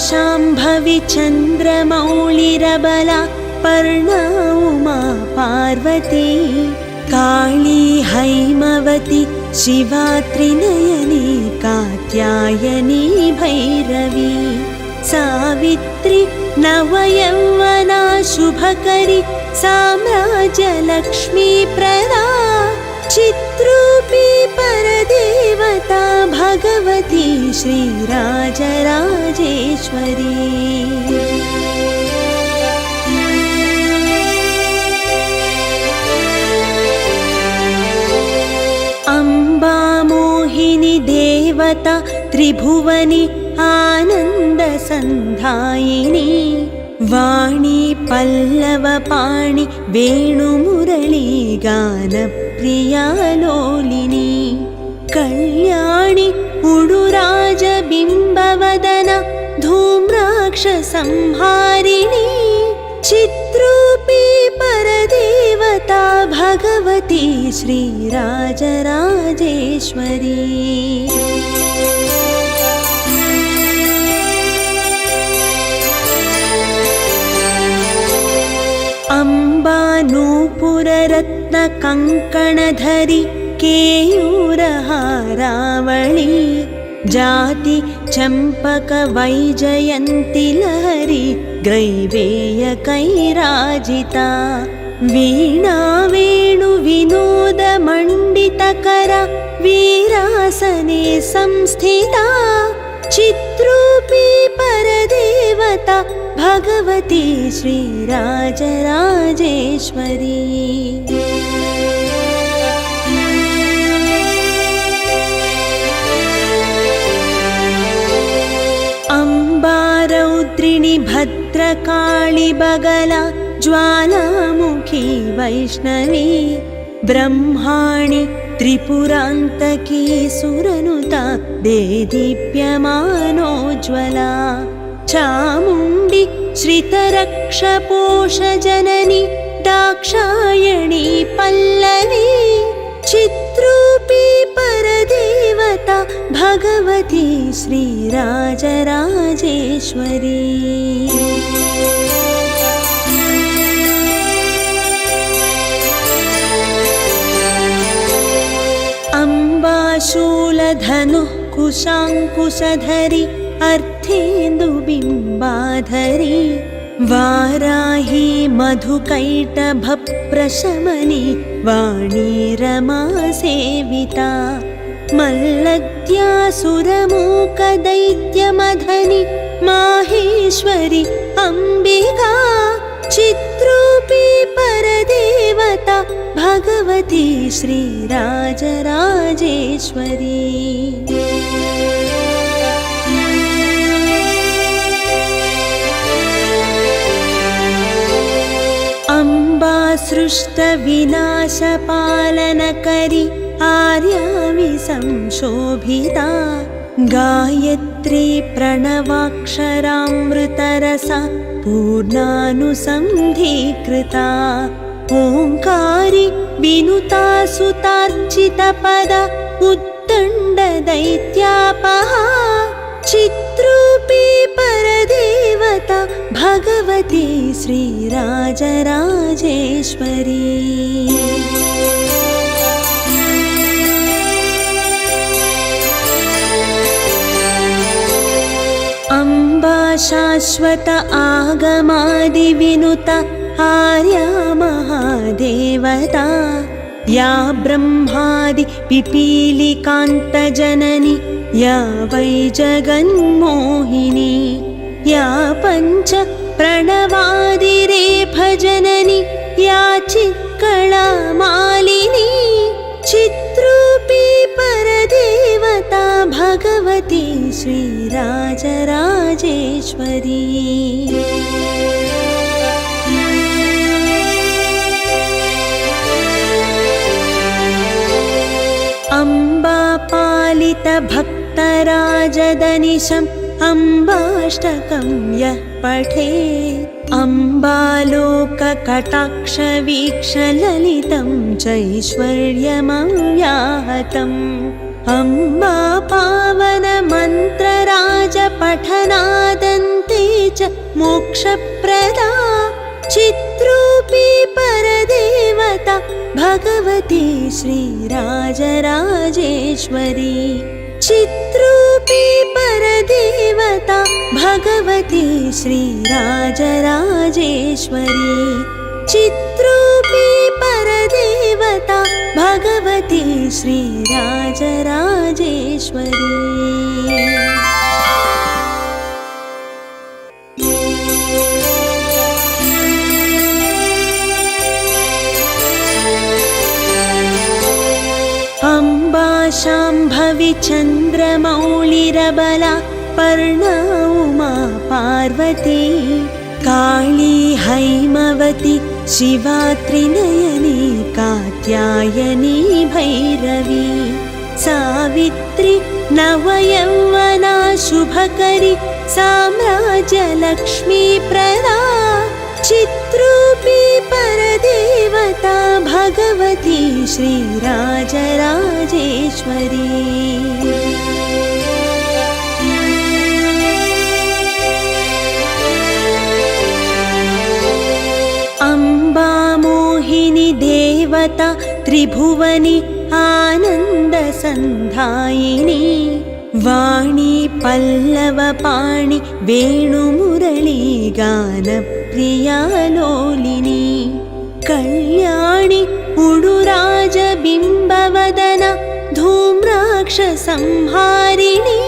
शाम्भवी चन्द्रमौळिरबला पर्णा उमा पार्वती काली हैमवती शिवा त्रिनयनी कात्यायनी भैरवी सावित्री नवयौवना शुभकरी साम्राज्यलक्ष्मी प्रदा चित्रूपी परदेवता भगवती श्रीराजराजेश्वरी अम्बा मोहिनी देवता त्रिभुवनी आनन्दसन्धायिनी वाणी पल्लवपाणि वेणुमुरली गानप्रिया लोलिनी कल्याणी उडुराजबिम्बवदना धूम्राक्षसंहारिणी चित्रूपी परदेवता भगवती श्रीराजराजेश्वरी अम्बा नूपुररत्नकङ्कणधरी केयूरहारावळी जाति चम्पकवैजयन्ती लहरी ग्रैवेयकैराजिता वीणा वेणुविनोदमण्डितकरा वीरासने संस्थिता चित्रूपी परदेवता भगवती श्रीराजराजेश्वरी अम्बा रौद्रिणी भद्रकाली बगला ज्वालामुखी वैष्णवी ब्रह्माणि त्रिपुरान्तकी सुरनुता देदीप्यमानोज्ज्वला चामुण्डी श्रितरक्षपोषजननी दाक्षायणी पल्लवी चित्रूपी परदेवता भगवती श्रीराजराजेश्वरी अम्बा शूलधनुः कुशाङ्कुशधरी अर्थेन्दुबिम्बाधरी वाराही मधुकैटभप्रशमनी वाणी रमा सेविता मल्लद्यासुरमूकदैत्यमधनी माहेश्वरी अम्बिका चित्रूपी परदेवता भगवती श्रीराजराजेश्वरी अम्बा सृष्टविनाशपालनकरी आर्याविसंशोभिता गायत्री प्रणवाक्षरामृतरसा पूर्णानुसन्धीकृता ओङ्कारी विनुता सुतार्चितपदा उद्दण्डदैत्यापहा चित्रूपी परदेवता भगवती श्रीराजराजेश्वरी अम्बा शाश्वत आगमादिविनुता आर्या महादेवता या ब्रह्मादि पिपीलिकान्तजननी या वै जगन्मोहिनी या पञ्च प्रणवादिरेफजननी या चित्कला मालिनी चित्रूपी परदेवता भगवती श्रीराजराजेश्वरी अम्बा पालित भक्तराजदनिशम् अम्बाष्टकं यः पठेत् अम्बालोककटाक्षवीक्षललितं चैश्वर्यमव्याहतम् अम्बा पावनमन्त्रराजपठनादन्त च मोक्षप्रदा चिद्रूपी परदेवता भगवती श्रीराजराजेश्वरी चिद्रूपी परदेवता भगवती श्रीराजराजेश्वरी चिद्रूपी परदेवता भगवती श्रीराजराजेश्वरी अम्बा शाम्भवी चन्द्रमौळिरबला पर्णा उमा पार्वती काली हैमवती शिवा त्रिनयनी कात्यायनी भैरवी सावित्री नवयौवना शुभकरी साम्राज्यलक्ष्मी प्रदा चिद्रूपी परदेवता भगवती श्रीराजराजेश्वरी अम्बा मोहिनी देवता त्रिभुवनी आनन्दसन्धायिनी वाणी पल्लवपाणि वेणुमुरली गानप्रिया लोलिनी कल्याणी उडुराजबिम्बवदना धूम्राक्षसंहारिणी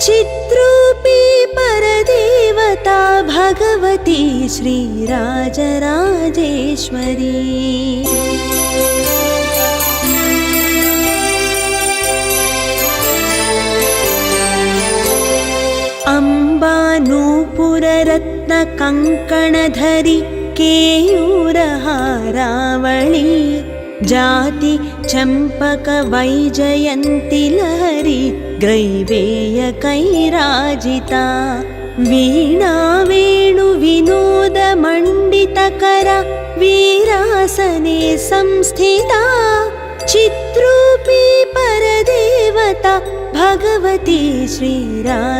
चिद्रूपी परदेवता भगवती श्रीराजराजेश्वरी अम्बा नूपुररत्नकङ्कणधरी केयूरहारावळी जाति चम्पकवैजयन्ती लहरी ग्रैवेयकैराजिता वीणा वेणुविनोदमण्डितकरा वीरासने संस्थिता चिद्रूपी परदेवता भगवती श्रीराजराजेश्वरी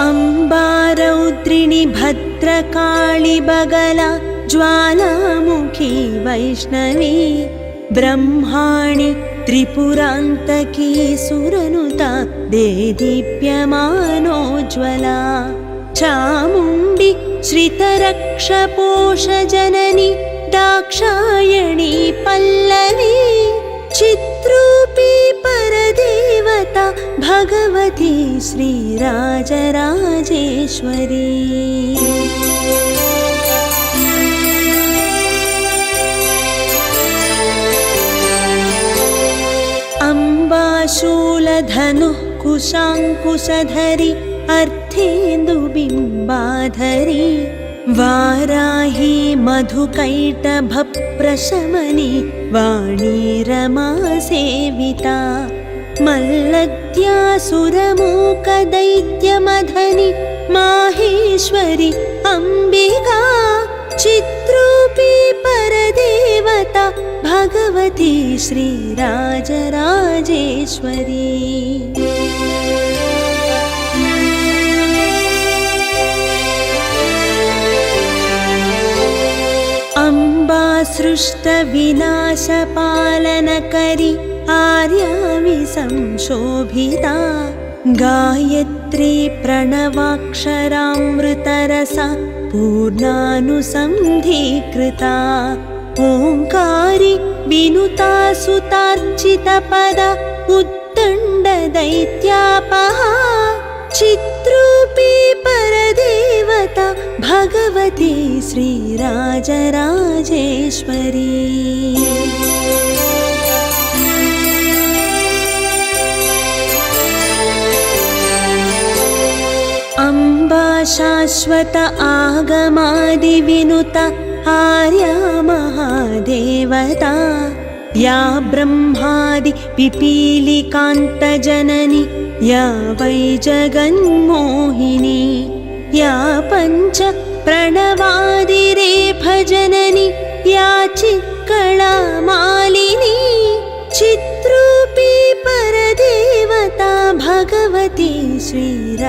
अम्बा रौद्रिणी भद्रकाळी बगला ज्वालामुखी वैष्णवी ब्रह्माणि त्रिपुरान्तकी सुरनुता देदीप्यमानोज्ज्वला चामुण्डी श्रितरक्षपोषजननी दाक्षायणी पल्लवी चिद्रूपी परदेवता भगवती श्रीराजराजेश्वरी अम्बा शूलधनुः कुशाङ्कुशधरी अर्धेन्दुबिम्बाधरी वाराही मधुकैटभप्रशमनी वाणी रमा सेविता मल्लद्यासुरमूकदैत्यमधनी माहेश्वरी अम्बिका चिद्रूपी परदेवता भगवती श्रीराजराजेश्वरी अम्बा सृष्टविनाशपालनकरी आर्याविसंशोभिता गायत्री प्रणवाक्षरामृतरसा पूर्णानुसन्धीकृता ओङ्कारी विनुता सुतार्चितपदा उद्दण्डदैत्यापहा चिद्रूपी परदेवता भगवती श्रीराजराजेश्वरी अम्बा शाश्वत आगमादिविनुता आर्या महादेवता या ब्रह्मादि पिपीलिकान्तजननी या वै जगन्मोहिनी या पञ्च प्रणवादिरेफजननी या चित् कलामालिनी चित्रूपी परदेवता भगवती श्रीराजराजेश्वरी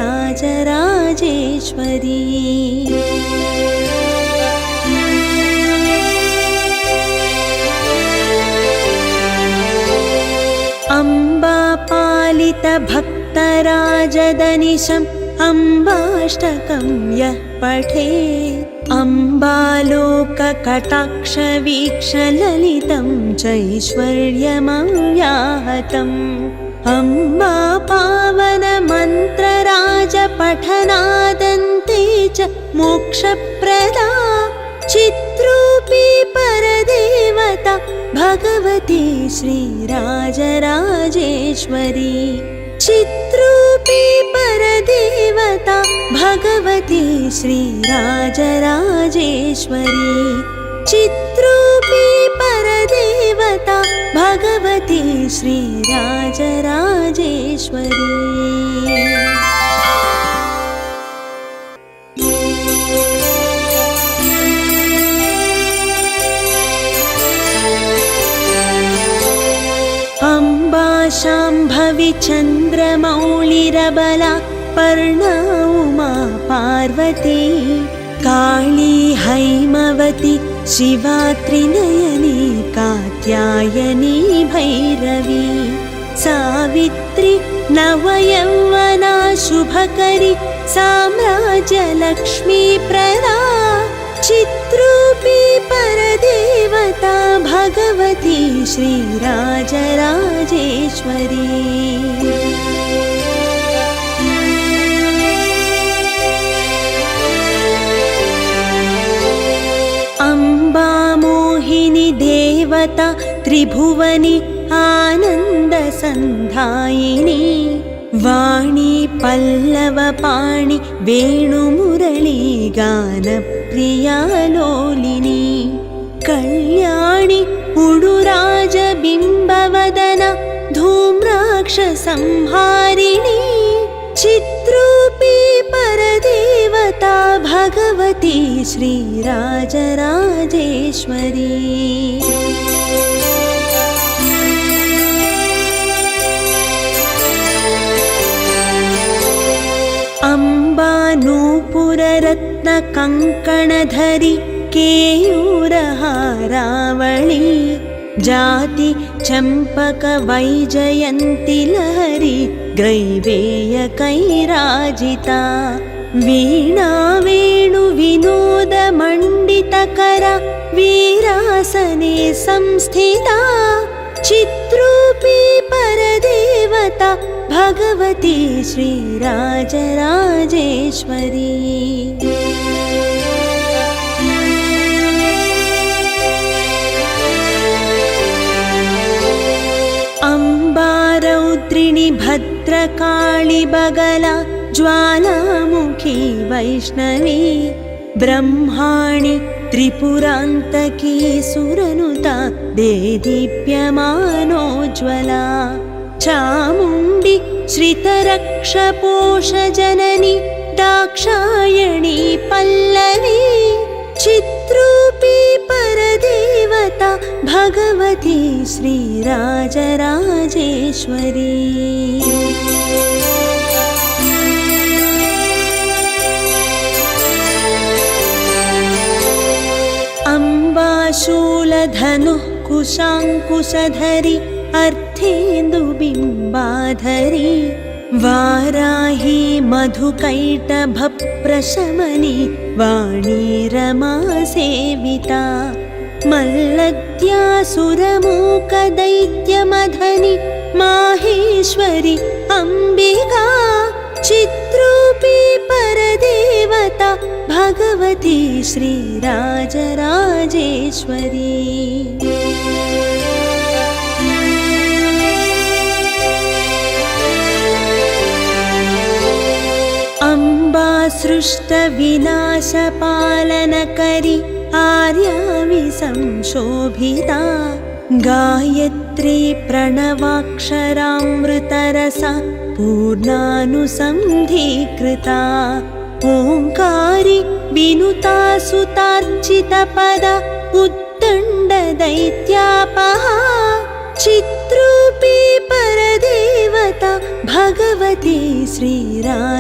अम्बा पालित भक्तराजदनिशम् अम्बाष्टकं यः पठेत् अम्बालोककटाक्षवीक्षललितं चैश्वर्यमव्याहतम् अम्बा पावनमन्त्रराजपठनादन्ते च मोक्षप्रदा चित्रूपी परदेवता भगवती श्रीराजराजेश्वरी चित्रूपी परदेवता भगवती श्रीराजराजेश्वरी चित्रूपी परदेवता भगवती श्रीराजराजेश्वरी अम्बा शाम्भवी चन्द्रमौळिरबला पर्णा उमा पार्वती काली हैमवती शिवा त्रिनयनी कात्यायनी भैरवी सावित्री नवयौवना शुभकरी साम्राज्यलक्ष्मी प्रदा चित्रूपी परदेवता भगवती श्रीराजराजेश्वरी अम्बा मोहिनी देवता त्रिभुवनी आनन्दसन्धायिनी वाणी पल्लवपाणि वेणुमुरली गानप्रिया लोलिनी कल्याणी उडुराजबिम्बवदना धूम्राक्षसंहारिणी चित्रूपी परदेवता भगवती श्रीराजराजेश्वरी अम्बा नूपुररत्नकङ्कणधरी केयूरहारावळी जाति चम्पकवैजयन्ती लहरी ग्रैवेयकैराजिता वीणा वेणुविनोदमण्डितकरा वीरासने संस्थिता चित्रूपी परदेवता भगवती श्रीराजराजेश्वरी अम्बा रौद्रिणी भद्रकाली बगला ज्वालामुखी वैष्णवी ब्रह्माणि त्रिपुरान्तकी सुरनुता देदीप्यमानोज्ज्वला चामुण्डी श्रितरक्षपोषजननी दाक्षायणी पल्लवी चित्रूपी परदेवता भगवती श्रीराजराजेश्वरी अम्बा शूलधनुः कुशाङ्कुशधरी अर्धेन्दुबिम्बाधरी वाराही मधुकैटभप्रशमनी वाणी रमा सेविता मल्लद्यासुरमूकदैत्यमधनी माहेश्वरी अम्बिका चित्रूपी परदेवता भगवती श्रीराजराजेश्वरी अम्बा सृष्टविनाशपालनकरी आर्याविसंशोभिता गायत्री प्रणवाक्षरामृतरसा पूर्णानुसन्धीकृता ओङ्कारी विनुता सुतार्चितपदा भक्तुण्डदैत्यापहा चित्रूपी परदेवता भगवती श्रीराजराजेश्वरी।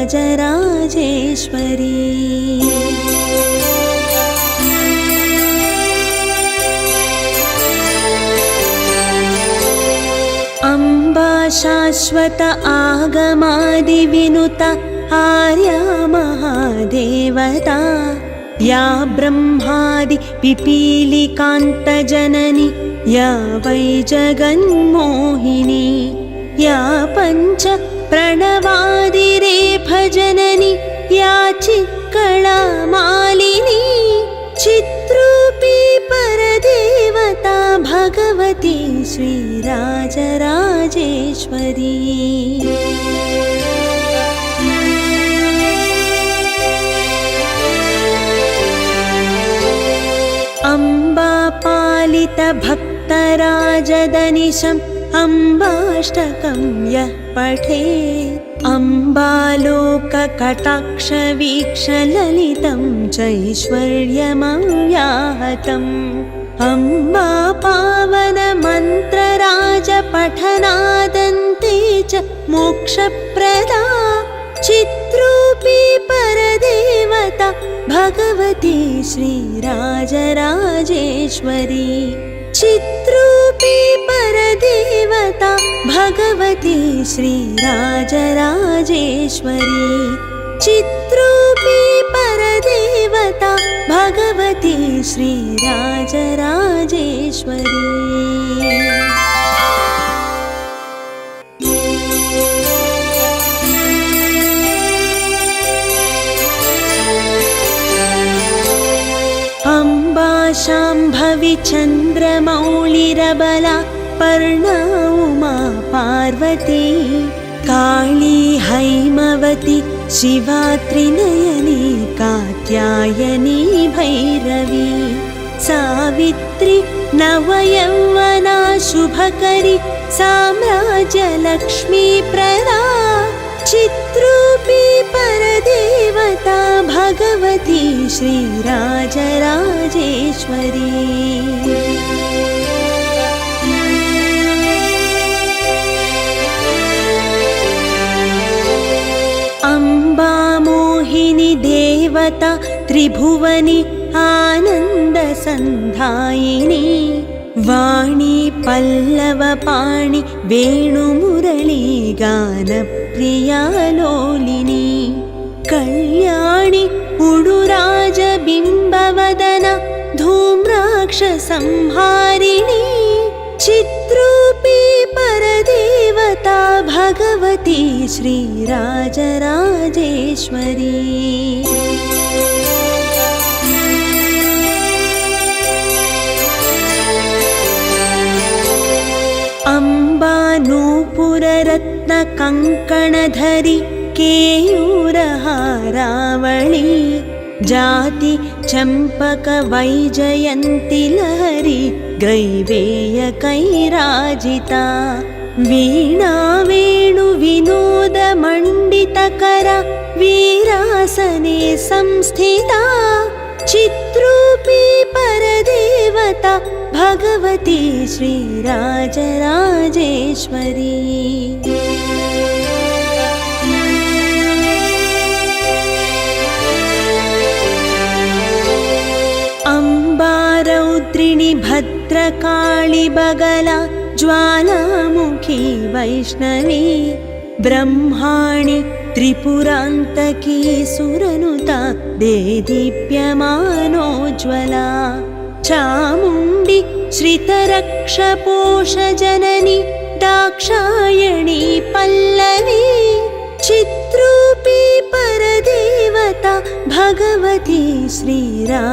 अम्बा शाश्वत आगमादिविनुता आर्या महादेवता या ब्रह्मादि पिपीलिकान्तजननी या वै जगन्मोहिनी या पञ्च प्रणवादिरेफजननी या चित्कला मालिनी चित्रूपी परदेवता भगवती श्रीराजराजेश्वरी। अम्बा पालित भक्तराजदनिशम् अम्बाष्टकं यः पठेत् अम्बालोककटाक्षवीक्षललितं चैश्वर्यमव्याहतम् अम्बा पावनमन्त्रराजपठनादन्ते च मोक्षप्रदा चित्रूपी परदेवता भगवती श्रीराजराजेश्वरी। चित्रूपी परदेवता भगवती श्रीराजराजेश्वरी। चित्रूपी परदेवता भगवती श्रीराजराजेश्वरी। अम्बा शाम्भवी चन्द्रमौळिरबला पर्णा उमा पार्वती काली हैमवती शिवा त्रिनयनी कात्यायनी भैरवी सावित्री नवयौवना शुभकरी साम्राज्यलक्ष्मीप्रदा चित्रूपी परदेवता भगवती श्रीराजराजेश्वरी। अम्बा मोहिनी देवता त्रिभुवनी आनन्दसन्धायिनी वाणी पल्लवपाणि वेणुमुरली गानप्रिया लोलिनी कल्याणी उडुराजबिम्बवदना धूम्राक्षसंहारिणी चित्रूपी परदेवता भगवती श्रीराजराजेश्वरी। अम्बा नूपुररत्नकङ्कणधरी केयूरहारावळी जाति चम्पकवैजयन्ती लहरी ग्रैवेयकैराजिता वीणा वेणुविनोदमण्डितकरा वीरासने संस्थिता चित्रूपी परदेवता भगवती श्रीराजराजेश्वरी। अम्बा रौद्रिणी भद्रकाली बगला ज्वालामुखी वैष्णवी ब्रह्माणि त्रिपुरान्तकी सुरनुता देदीप्यमानोज्ज्वला चामुण्डी श्रितरक्षपोषजननी दाक्षायणी पल्लवी चित्रूपी परदेवता भगवती श्रीराजराजेश्वरी।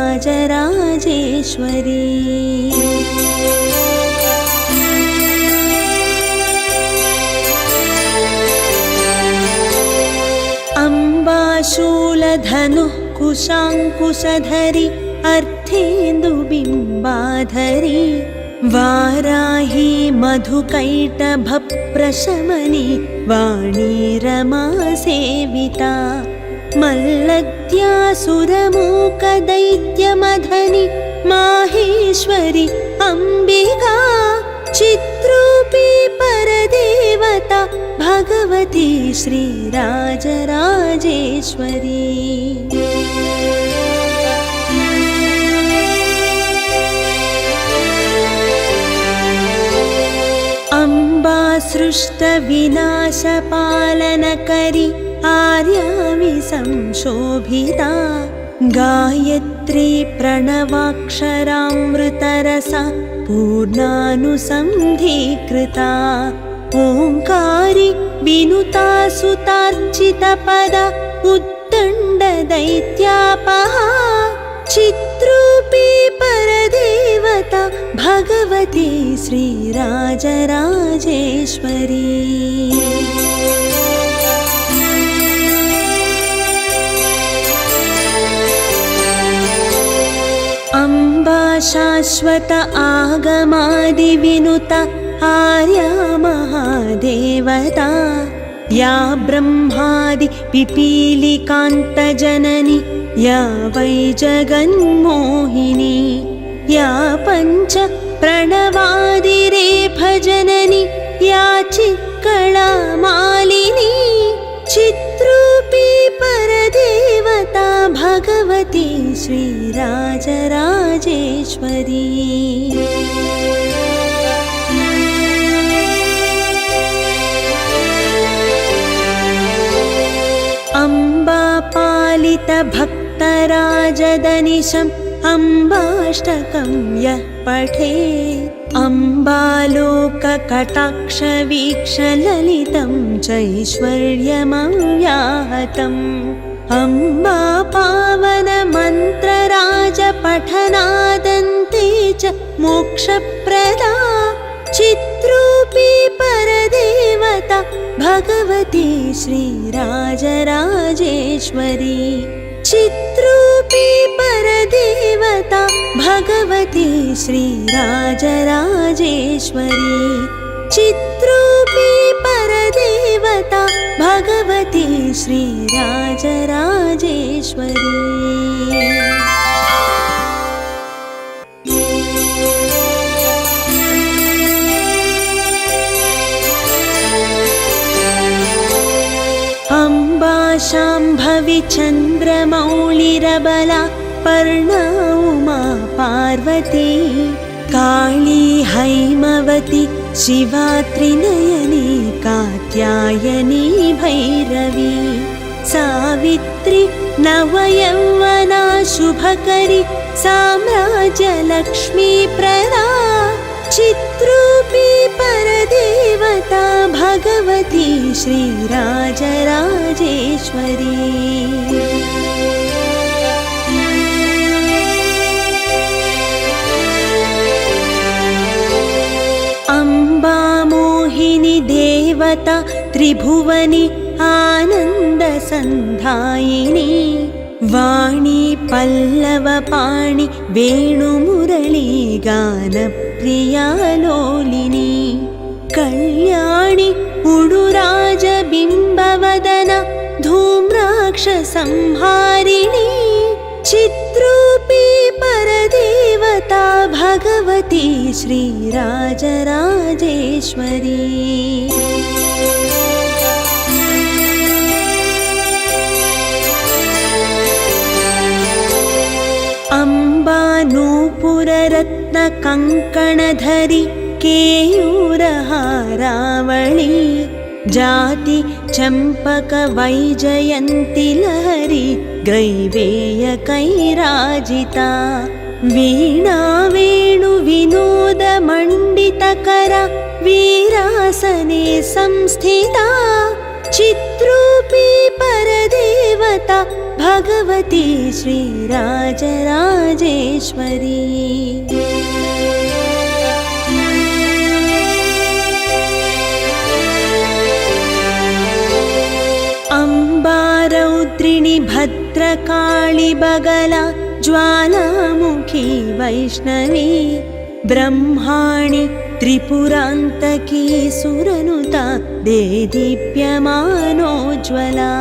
अम्बा शूलधनुः कुशाङ्कुशधरी अर्थेन्दुबिम्बाधरी वाराही मधुकैटभप्रशमनी वाणी रमा सेविता मल्लद्यासुरमूकदैत्यमधनी माहेश्वरी अम्बिका चित्रूपी परदेवता भगवती श्रीराजराजेश्वरी अम्बा सृष्टविनाशपालनकरी आर्याविसंशोभिता गायत्री प्रणवाक्षरामृतरसा पूर्णानुसन्धीकृता ओङ्कारी विनुता सुतार्चितपदा उद्दण्डदैत्यापहा चित्रूपी परदेवता भगवती श्रीराजराजेश्वरी अम्बा शाश्वत आगमादिविनुता आर्या महादेवता या ब्रह्मादि पिपीलिकान्तजननी या वै जगन्मोहिनी या पञ्च प्रणवादिरेफजननी या चित्कलामालिनी चित्रूपी परदेवता भगवती श्रीराजराजेश्वरी अम्बा पालित भक्तराजदनिशम् अम्बाष्टकं यः पठेत् अम्बालोककटाक्षवीक्षललितं चैश्वर्यमव्याहतम् अम्बा पावनमन्त्रराजपठनादन्ते च मोक्षप्रदा चित्रूपी परदेवता भगवती श्रीराजराजेश्वरी चित्रूपी परदेवता भगवती श्रीराजराजेश्वरी चित्रूपी परदेवता भगवती श्रीराजराजेश्वरी अम्बा शाम्भवी चन्द्रमौळिरबला पर्णा उमा पार्वती काली हैमवती शिवा त्रिनयनी कात्यायनी भैरवी सावित्री नवयौवना शुभकरी साम्राज्यलक्ष्मीप्रदा चित्रूपी परदेवता भगवती श्रीराजराजेश्वरी अम्बा मोहिनी देवता त्रिभुवनी आनन्दसन्धायिनी वाणी पल्लवपाणि वेणुमुरली गानप्रिया लोलिनी कल्याणी उडुराजबिम्बवदना धूम्राक्षसंहारिणी चित्रूपी परदेवता भगवती श्रीराजराजेश्वरी अम्बा नूपुररत्नकङ्कणधरी केयूरहारावळी जाति चम्पकवैजयन्ती लहरी ग्रैवेयकैराजिता वीणा वेणुविनोदमण्डितकरा वीरासने संस्थिता चित्रूपी परदेवता भगवती श्रीराजराजेश्वरी अम्बा रौद्रिणी भद्रकाली बगला ज्वालामुखी वैष्णवी ब्रह्माणि त्रिपुरान्तकी सुरनुता देदीप्यमानोज्ज्वला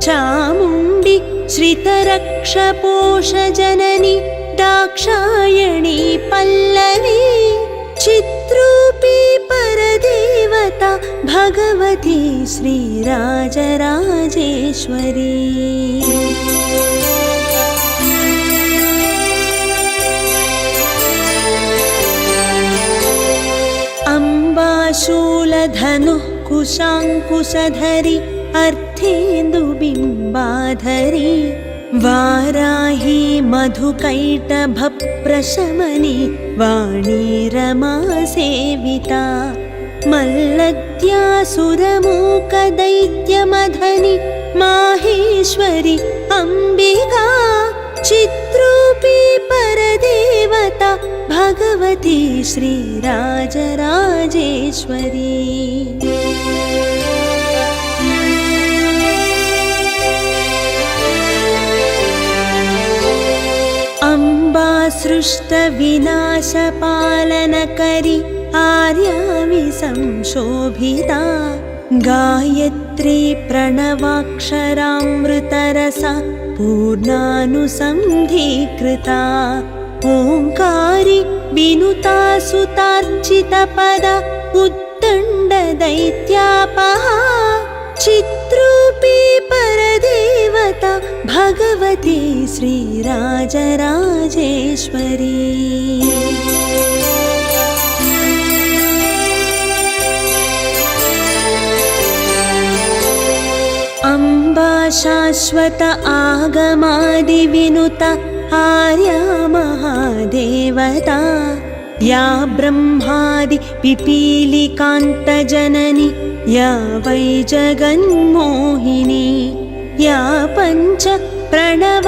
चामुण्डी श्रितरक्षपोषजननी दाक्षायणी पल्लवी चित्रूपी परदेवता भगवती श्रीराजराजेश्वरी। अम्बाशूलधनुः कुशाङ्कुशधरी अर्थेन्दुबिम्बाधरी वाराही मधुकैटभप्रशमनी वाणी रमा सेविता मल्लद्यासुरमूकदैत्यमधनि माहेश्वरी अम्बिका चित्रूपी परदेवता भगवती श्रीराजराजेश्वरी। अम्बा सृष्टविनाशपालनकरी आर्याविसंशोभिता गायत्री प्रणवाक्षरामृतरसा पूर्णानुसन्धीकृता ओङ्कारी विनुता सुतार्चितपदा उद्दण्डदैत्यापहा चित्रूपी परदेवता भगवती श्रीराजराजेश्वरी। अम्बा शाश्वत आगमादिविनुता आर्या महादेवता या ब्रह्मादि पिपीलिकान्तजननी या वै जगन्मोहिनी या पञ्च प्रणवादिरेफजननी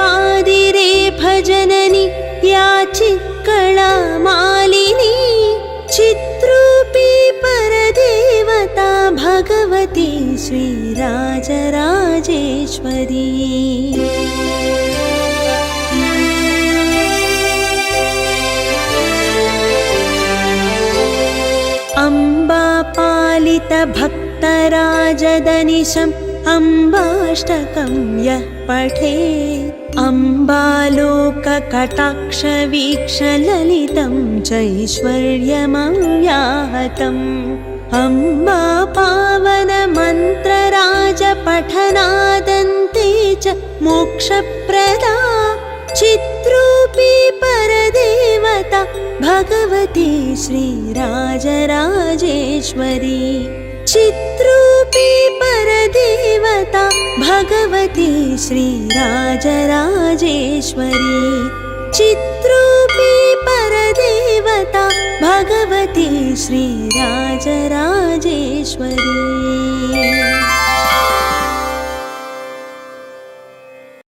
या चित्कला मालिनी चित्रूपी परदेवता भगवती श्रीराजराजेश्वरी। अम्बा पालित भक्तराजदनिशम् अम्बाष्टकं यः पठे अम्बालोककटाक्षवीक्षललितं चैश्वर्यमव्याहतम् अम्बा पावनमन्त्रराजपठनादन्ते च मोक्षप्रदा चित्रूपी परदेवता भगवती श्रीराजराजेश्वरी। चित्रूपी परदेवता भगवती श्रीराजराजेश्वरी। चित्रूपी परदेवता भगवती श्रीराजराजेश्वरी।